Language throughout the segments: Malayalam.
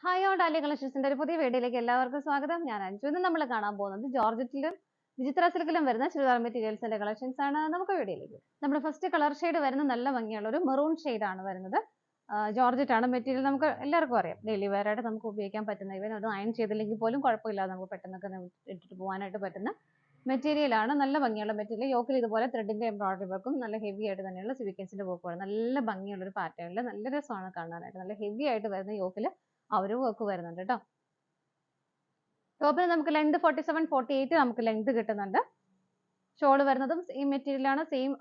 ഹായ് ഓൾ ഡാലി കളക്ഷൻസിന്റെ ഒരു പുതിയ വീഡിയോയിലേക്ക് എല്ലാവർക്കും സ്വാഗതം. ഞാൻ അഞ്ജു. ഇന്ന് നമ്മൾ കാണാൻ പോകുന്നത് ജോർജറ്റിലും വിചിത്ര സിൽക്കിലും വരുന്ന ചുരിദാർ മെറ്റീരിയൽസിന്റെ കളക്ഷൻസ് ആണ്. നമുക്ക് വീഡിയോയിലേക്ക് നമ്മുടെ ഫസ്റ്റ് കളർ ഷെയ്ഡ് വരുന്ന നല്ല ഭംഗിയുള്ള ഒരു മെറൂൺ ആണ് വരുന്നത്. ജോർജറ്റ് ആണ് മെറ്റീരിയൽ. നമുക്ക് എല്ലാവർക്കും അറിയാം, ഡെയിലി വെയർ ആയിട്ട് നമുക്ക് ഉപയോഗിക്കാൻ പറ്റുന്ന, ഇവൻ അത് അയൺ ചെയ്തില്ലെങ്കിൽ പോലും കുഴപ്പമില്ലാതെ നമുക്ക് പെട്ടെന്നൊക്കെ ഇട്ടിട്ട് പോകാനായിട്ട് പറ്റുന്ന മെറ്റീരിയൽ ആണ്. നല്ല ഭംഗിയുള്ള മെറ്റീരിയൽ. യോക്കിൽ ഇതുപോലെ ത്രെഡിന്റെ എംബ്രോയിഡറി വർക്കും നല്ല ഹെവി ആയിട്ട് തന്നെയുള്ള സീക്വൻസിന്റെ വർക്കുമാണ്. നല്ല ഭംഗിയുള്ള ഒരു പാറ്റേണിൽ നല്ല രസമാണ് കാണാനായിട്ട്. നല്ല ഹെവി ആയിട്ട് വരുന്ന യോക്കിൽ ആ ഒരു വർക്ക് വരുന്നുണ്ട് കേട്ടോ. ടോപ്പിൽ നമുക്ക് ലെങ്ത് 47, 48 നമുക്ക് ലെങ്ത് കിട്ടുന്നുണ്ട്. ഷോൾ വരുന്നതും സെയിം മെറ്റീരിയൽ ആണ്, സെയിം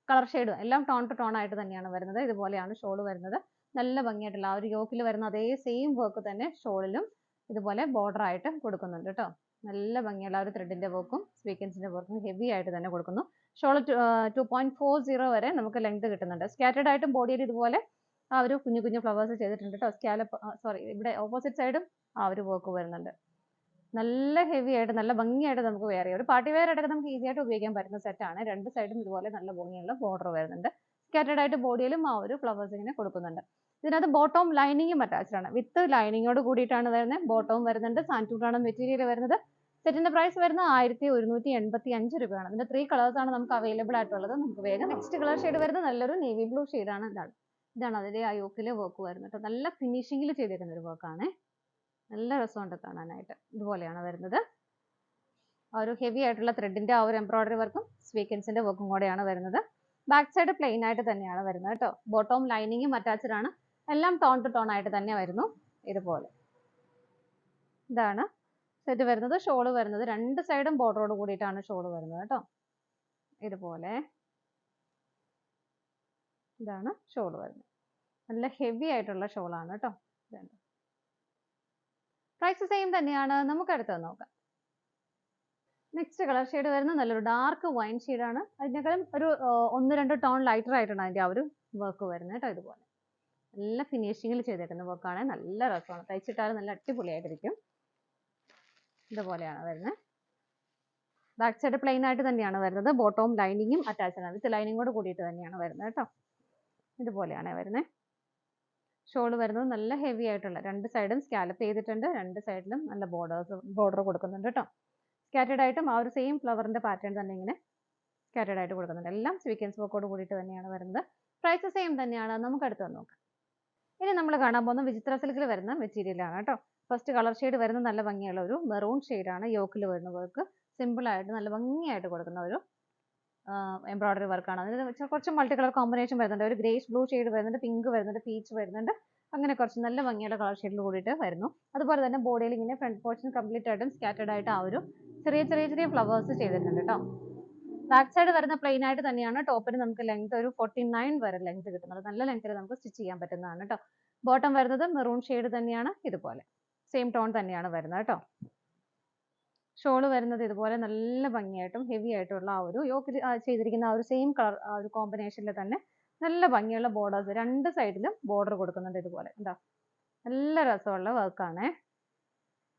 കളർ ഷെയ്ഡും എല്ലാം ടോൺ ടു ടോൺ ആയിട്ട് തന്നെയാണ് വരുന്നത്. ഇതുപോലെയാണ് ഷോൾ വരുന്നത്. നല്ല ഭംഗിയായിട്ടുള്ള ആ ഒരു യോക്കിൽ വരുന്ന അതേ സെയിം വർക്ക് തന്നെ ഷോളിലും ഇതുപോലെ ബോർഡർ ആയിട്ട് കൊടുക്കുന്നുണ്ട് കേട്ടോ. നല്ല ഭംഗിയുള്ള ആ ഒരു ത്രെഡിന്റെ വർക്കും സ്വീക്വൻസിന്റെ വർക്കും ഹെവി ആയിട്ട് തന്നെ കൊടുക്കുന്നു. ഷോൾ 2.40 വരെ നമുക്ക് ലെങ്ത് കിട്ടുന്നുണ്ട്. സ്കാറ്റേർഡ് ആയിട്ടും ബോഡിയിൽ ഇതുപോലെ ആ ഒരു കുഞ്ഞു കുഞ്ഞു ഫ്ലവേഴ്സ് ചെയ്തിട്ടുണ്ട് കേട്ടോ. സ്കാലപ്പ് ഇവിടെ ഓപ്പോസിറ്റ് സൈഡും ആ ഒരു വർക്ക് വരുന്നുണ്ട്. നല്ല ഹെവി ആയിട്ട് നല്ല ഭംഗിയായിട്ട് നമുക്ക് വെയർ ചെയ്യാം. ഒരു പാർട്ടി വെയർ ആയിട്ട് നമുക്ക് ഈസി ആയിട്ട് ഉപയോഗിക്കാൻ പറ്റുന്ന സെറ്റാണ്. രണ്ട് സൈഡും ഇതുപോലെ നല്ല ഭംഗിയുള്ള ബോർഡർ വരുന്നുണ്ട്. സ്കാറ്റേർഡ് ആയിട്ട് ബോഡിയിലും ആ ഒരു ഫ്ലവേഴ്സ് ഇങ്ങനെ കൊടുക്കുന്നുണ്ട്. ഇതിനകത്ത് ബോട്ടവും ലൈനിങ്ങും അറ്റാച്ച്ഡ് ആണ്. വിത്ത് ലൈനിങ്ങോട് കൂടിയിട്ടാണ് വരുന്നത്. ബോട്ടവും വരുന്നുണ്ട്. സാൻറ്റൂണാണ് മെറ്റീരിയൽ വരുന്നത്. സെറ്റിന്റെ പ്രൈസ് വരുന്നത് 1185 രൂപയാണ്. ഇതിന്റെ 3 കളേഴ്സ് ആണ് നമുക്ക് അവൈലബിൾ ആയിട്ടുള്ളത്. നമുക്ക് വേഗം നെക്സ്റ്റ് കളർ ഷെയ്ഡ് വരുന്നത് നല്ലൊരു നേവി ബ്ലൂ ഷെയ്ഡാണ്. ഇതാണ് അതിന്റെ ആ യോക്കിലെ വർക്ക് വരുന്നത്. നല്ല ഫിനിഷിംഗിൽ ചെയ്തേക്കുന്ന ഒരു വർക്കാണ്. നല്ല രസമുണ്ട് കാണാനായിട്ട്. ഇതുപോലെയാണ് വരുന്നത്. ആ ഒരു ഹെവി ആയിട്ടുള്ള ത്രെഡിന്റെ ആ ഒരു എംബ്രോയിഡറി വർക്കും സ്വീക്വൻസിന്റെ വർക്കും കൂടെയാണ് വരുന്നത്. ബാക്ക് സൈഡ് പ്ലെയിൻ ആയിട്ട് തന്നെയാണ് വരുന്നത് കേട്ടോ. ബോട്ടവും ലൈനിങ്ങും അറ്റാച്ച്ഡ് ആണ്. എല്ലാം ടോൺ ടു ടോൺ ആയിട്ട് തന്നെ വരുന്നു. ഇതുപോലെ ഇതാണ് സെറ്റ് വരുന്നത്. ഷോള് വരുന്നത് രണ്ട് സൈഡും ബോർഡറോട് കൂടിയിട്ടാണ് ഷോള് വരുന്നത് കേട്ടോ. ഇതുപോലെ ഇതാണ് ഷോള് വരുന്നത്. നല്ല ഹെവി ആയിട്ടുള്ള ഷോളാണ് കേട്ടോ. പ്രൈസ് സെയിം തന്നെയാണ്. നമുക്ക് അടുത്തത് നോക്കാം. നെക്സ്റ്റ് കളർ ഷെയ്ഡ് വരുന്നത് നല്ലൊരു ഡാർക്ക് വൈൻ ഷെയ്ഡാണ്. അതിനേക്കാളും ഒരു 1-2 ടോൺ ലൈറ്റർ ആയിട്ടാണ് അതിന്റെ ആ ഒരു വർക്ക് വരുന്നത് കേട്ടോ. ഇതുപോലെ നല്ല ഫിനിഷിങ്ങിൽ ചെയ്തേക്കുന്ന വർക്കാണ്. നല്ല രസമാണ്. തയ്ച്ചിട്ടാലും നല്ല അടിപൊളിയായിട്ടിരിക്കും. ഇതുപോലെയാണ് വരുന്നത്. ബാക്ക് സൈഡ് പ്ലെയിൻ ആയിട്ട് തന്നെയാണ് വരുന്നത്. ബോട്ടവും ലൈനിങ്ങും അറ്റാച്ച്ഡ് ആണ്. വിത്ത് ലൈനിങ്ങോട് കൂടിയിട്ട് തന്നെയാണ് വരുന്നത് കേട്ടോ. ഇതുപോലെയാണ് വരുന്നത്. ഷോൾ വരുന്നത് നല്ല ഹെവി ആയിട്ടുള്ള, രണ്ട് സൈഡും സ്കാലപ്പ് ചെയ്തിട്ടുണ്ട്. രണ്ട് സൈഡിലും നല്ല ബോർഡർ കൊടുക്കുന്നുണ്ട് കേട്ടോ. സ്കാറ്റേർഡ് ആയിട്ടും ആ ഒരു സെയിം ഫ്ലവറിന്റെ പാറ്റേൺ തന്നെ ഇങ്ങനെ സ്കാറ്റേർഡ് ആയിട്ട് കൊടുക്കുന്നുണ്ട്. എല്ലാം സ്വീക്വൻസ് വർക്കോട് കൂടിയിട്ട് തന്നെയാണ് വരുന്നത്. പ്രൈസ് സെയിം തന്നെയാണ്. നമുക്ക് അടുത്ത് നോക്കാം. ഇനി നമ്മൾ കാണാൻ പോകുന്ന വിചിത്ര സിൽക്കിൽ വരുന്ന മെറ്റീരിയൽ ആണ് കേട്ടോ. ഫസ്റ്റ് കളർ ഷെയ്ഡ് വരുന്നത് നല്ല ഭംഗിയുള്ള ഒരു മെറൂൺ ഷെയ്ഡാണ്. യോക്കിൽ വരുന്ന വർക്ക് സിമ്പിൾ ആയിട്ട് നല്ല ഭംഗിയായിട്ട് കൊടുക്കുന്ന ഒരു എംബ്രോയിഡറി വർക്കാണ്. അതിന് കുറച്ച് മൾട്ടി കളർ കോമ്പിനേഷൻ വരുന്നുണ്ട്. ഒരു ഗ്രേഷ് ബ്ലൂ ഷെയ്ഡ് വരുന്നുണ്ട്, പിങ്ക് വരുന്നുണ്ട്, പീച്ച് വരുന്നുണ്ട്. അങ്ങനെ കുറച്ച് നല്ല ഭംഗിയുള്ള കളർ ഷെയ്ഡിൽ കൂടിയിട്ട് വരുന്നു. അതുപോലെ തന്നെ ബോഡിയിൽ ഇങ്ങനെ ഫ്രണ്ട് പോർഷൻ കംപ്ലീറ്റ് ആയിട്ടും സ്കാറ്റേർഡ് ആയിട്ട് ആ ഒരു ചെറിയ ഫ്ലവേഴ്സ് ചെയ്തിട്ടുണ്ട് കേട്ടോ. ബാക്ക് സൈഡ് വരുന്ന പ്ലെയിൻ ആയിട്ട് തന്നെയാണ്. ടോപ്പിന് നമുക്ക് ലെങ്ത് ഒരു 49 വരെ ലെങ്ത് കിട്ടുന്നത്. നല്ല ലെങ്ത്തിൽ നമുക്ക് സ്റ്റിച്ച് ചെയ്യാൻ പറ്റുന്നതാണ് കേട്ടോ. ബോട്ടം വരുന്നത് മെറൂൺ ഷെയ്ഡ് തന്നെയാണ്. ഇതുപോലെ സെയിം ടോൺ തന്നെയാണ് വരുന്നത് കേട്ടോ. ഷോള് വരുന്നത് ഇതുപോലെ നല്ല ഭംഗിയായിട്ടും ഹെവി ആയിട്ടുള്ള ആ ഒരു യോക്ക് ചെയ്തിരിക്കുന്ന ആ ഒരു സെയിം കളർ ആ ഒരു കോമ്പിനേഷനിൽ തന്നെ നല്ല ഭംഗിയുള്ള ബോർഡേഴ്സ് രണ്ട് സൈഡിലും ബോർഡർ കൊടുക്കുന്നുണ്ട്. ഇതുപോലെ എന്താ നല്ല രസമുള്ള വർക്കാണ്.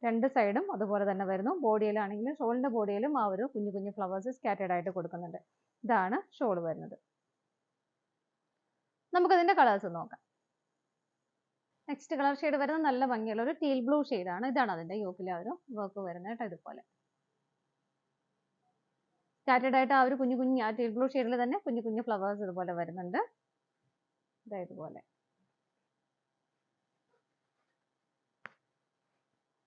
രണ്ട് സൈഡും അതുപോലെ തന്നെ വരുന്നു. ബോഡിയിലാണെങ്കിലും ഷോളിന്റെ ബോഡിയിലും ആ ഒരു കുഞ്ഞു കുഞ്ഞു ഫ്ലവേഴ്സ് സ്കാറ്റേർഡ് ആയിട്ട് കൊടുക്കുന്നുണ്ട്. ഇതാണ് ഷോൾ വരുന്നത്. നമുക്കതിന്റെ കളേഴ്സ് നോക്കാം. നെക്സ്റ്റ് കളർ ഷെയ്ഡ് വരുന്നത് നല്ല ഭംഗിയുള്ള ഒരു ടീൽ ബ്ലൂ ആണ്. ഇതാണ് അതിന്റെ യോക്കിലെ ആ ഒരു വർക്ക് വരുന്നത് കേട്ടോ. ഇതുപോലെ സ്കാറ്റേർഡ് ആയിട്ട് ആ ഒരു കുഞ്ഞു കുഞ്ഞു ആ ടീൽ ബ്ലൂ ഷെയ്ഡിൽ തന്നെ കുഞ്ഞു കുഞ്ഞു ഫ്ലവേഴ്സ് ഇതുപോലെ വരുന്നുണ്ട്. ഇതുപോലെ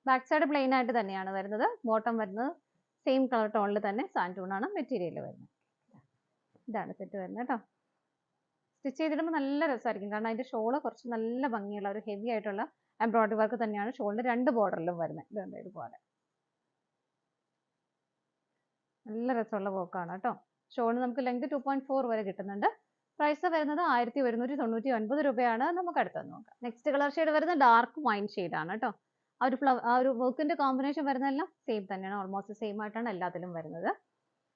ബാക്ക് സൈഡ് പ്ലെയിൻ ആയിട്ട് തന്നെയാണ് വരുന്നത്. ബോട്ടം വരുന്നത് സെയിം കളർ ടോണിൽ തന്നെ സാൻറ്റൂണാണ് മെറ്റീരിയൽ വരുന്നത്. ഇതാണ് സെറ്റ് വരുന്നത് കേട്ടോ. സ്റ്റിച്ച് ചെയ്തിടുമ്പോൾ നല്ല രസമായിരിക്കും. കാരണം അതിന്റെ ഷോള് കുറച്ച് നല്ല ഭംഗിയുള്ള ഒരു ഹെവി ആയിട്ടുള്ള എംബ്രോയിഡറി വർക്ക് തന്നെയാണ് ഷോളിന്റെ രണ്ട് ബോർഡറിലും വരുന്നത്. ഇതുണ്ട് ഇതുപോലെ നല്ല രസമുള്ള വർക്കാണ് കേട്ടോ. ഷോളിന് നമുക്ക് ലെങ്ത് 2.4 വരെ കിട്ടുന്നുണ്ട്. പ്രൈസ് വരുന്നത് 1199 രൂപയാണ്. നമുക്ക് അടുത്തത് നോക്കാം. നെക്സ്റ്റ് കളർ ഷെയ്ഡ് വരുന്നത് ഡാർക്ക് വൈൻ ആണ് കേട്ടോ. ആ ഒരു വർക്കിന്റെ കോമ്പിനേഷൻ വരുന്നതെല്ലാം സെയിം തന്നെയാണ്. ഓൾമോസ്റ്റ് സെയിം ആയിട്ടാണ് എല്ലാത്തിലും വരുന്നത്.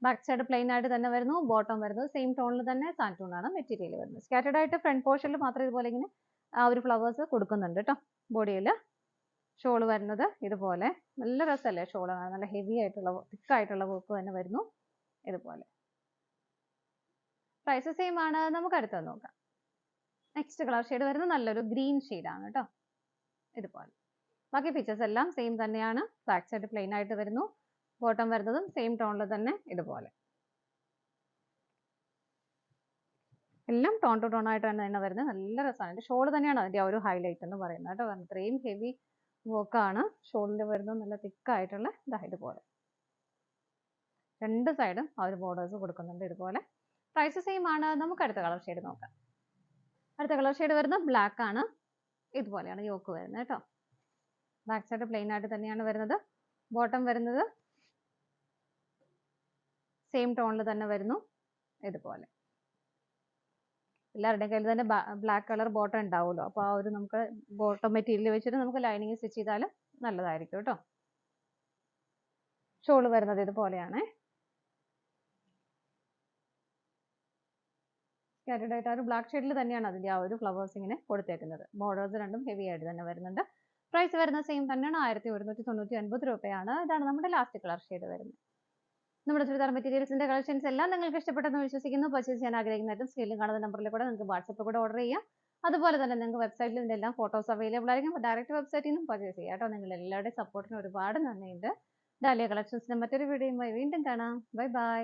ബാക്ക് സൈഡ് പ്ലെയിൻ ആയിട്ട് തന്നെ വരുന്നു. ബോട്ടം വരുന്നത് സെയിം ടോണിൽ തന്നെ സാൻറ്റൂണാണ് മെറ്റീരിയൽ വരുന്നത്. സ്കാറ്റേർഡ് ആയിട്ട് ഫ്രണ്ട് പോർഷനിൽ മാത്രം ഇതുപോലെ ഇങ്ങനെ ആ ഒരു ഫ്ലവേഴ്സ് കൊടുക്കുന്നുണ്ട് കേട്ടോ. ബോഡിയിൽ ഷോൾ വരുന്നത് ഇതുപോലെ നല്ല രസമല്ലേ ഷോൾ. നല്ല ഹെവി ആയിട്ടുള്ള തിക്കായിട്ടുള്ള വർക്ക് തന്നെ വരുന്നു. ഇതുപോലെ പ്രൈസ് സെയിം ആണ്. നമുക്ക് അടുത്തത് നോക്കാം. നെക്സ്റ്റ് കളർ ഷെയ്ഡ് വരുന്നത് നല്ലൊരു ഗ്രീൻ ആണ് കേട്ടോ. ഇതുപോലെ. ബാക്കി ഫീച്ചേഴ്സ് എല്ലാം സെയിം തന്നെയാണ്. ബാക്ക് സൈഡ് പ്ലെയിൻ ആയിട്ട് വരുന്നു. ബോട്ടം വരുന്നതും സെയിം ടോണിൽ തന്നെ ഇതുപോലെ. എല്ലാം ടോൺ ടു ടോൺ ആയിട്ട് തന്നെ വരുന്നത്. നല്ല രസമാണ്. അതിന്റെ ഷോൾ തന്നെയാണ് അതിന്റെ ആ ഒരു ഹൈലൈറ്റ് എന്ന് പറയുന്നത് കേട്ടോ. കാരണം ഇത്രയും ഹെവി വർക്കാണ് ഷോളിൽ വരുന്നത്. നല്ല തിക്കായിട്ടുള്ള ഇതുപോലെ രണ്ട് സൈഡും ആ ഒരു ബോർഡേഴ്സ് കൊടുക്കുന്നുണ്ട് ഇതുപോലെ. പ്രൈസ് സെയിം ആണ്. നമുക്ക് അടുത്ത കളർ ഷെയ്ഡ് നോക്കാം. അടുത്ത കളർ ഷെയ്ഡ് വരുന്നത് ബ്ലാക്ക് ആണ്. ഇതുപോലെയാണ് യോക്ക് വരുന്നത് കേട്ടോ. ബാക്ക് സൈഡ് പ്ലെയിൻ ആയിട്ട് തന്നെയാണ് വരുന്നത്. ബോട്ടം വരുന്നത് സെയിം ടോണിൽ തന്നെ വരുന്നു ഇതുപോലെ. എല്ലാവരുടെയും കയ്യിൽ തന്നെ ബ്ലാക്ക് കളർ ബോട്ടം ഉണ്ടാവുമല്ലോ. അപ്പോൾ ആ ഒരു നമുക്ക് ബോട്ടം മെറ്റീരിയൽ വെച്ചിട്ട് നമുക്ക് ലൈനിങ് സ്റ്റിച്ച് ചെയ്താൽ നല്ലതായിരിക്കും കേട്ടോ. ഷോൾ വരുന്നത് ഇതുപോലെയാണ്. സ്കാറ്റേർഡ് ആയിട്ട് ആ ഒരു ബ്ലാക്ക് ഷെയ്ഡിൽ തന്നെയാണ് അതിന്റെ ആ ഒരു ഫ്ലവേഴ്സ് ഇങ്ങനെ കൊടുത്തേക്കുന്നത്. ബോർഡേഴ്സ് രണ്ടും ഹെവി ആയിട്ട് തന്നെ വരുന്നുണ്ട്. പ്രൈസ് വരുന്നത് സെയിം തന്നെയാണ്. 1199 രൂപയാണ്. ഇതാണ് നമ്മുടെ ലാസ്റ്റ് കളർ ഷെയ്ഡ് വരുന്നത്. നമ്മുടെ ചുരിദാർ മെറ്റീരിയൽസിന്റെ കളക്ഷൻസ് എല്ലാം നിങ്ങൾക്ക് ഇഷ്ടപ്പെട്ടെന്ന് വിശ്വസിക്കുന്നു. പർച്ചേസ് ചെയ്യാൻ ആഗ്രഹിക്കുന്നതായിട്ടും സ്ക്രീനിൽ കാണുന്ന നമ്പറിൽ കൂടെ നിങ്ങൾക്ക് വാട്സപ്പ് കൂടെ ഓർഡർ ചെയ്യാം. അതുപോലെ തന്നെ നിങ്ങൾക്ക് വെബ്സൈറ്റിൽ ഇതിന്റെ എല്ലാം ഫോട്ടോസ് അവൈലബിൾ ആയിരിക്കും. ഡയറക്റ്റ് വെബ്സൈറ്റിൽ നിന്നും പർച്ചേസ് ചെയ്യാം കേട്ടോ. നിങ്ങൾ എല്ലാവരുടെയും സപ്പോർട്ടിന് ഒരുപാട് നന്ദിയുണ്ട്. ഡാലിയ കളക്ഷൻസിന്റെ മറ്റൊരു വീഡിയോയുമായി വീണ്ടും കാണാം. Bye bye.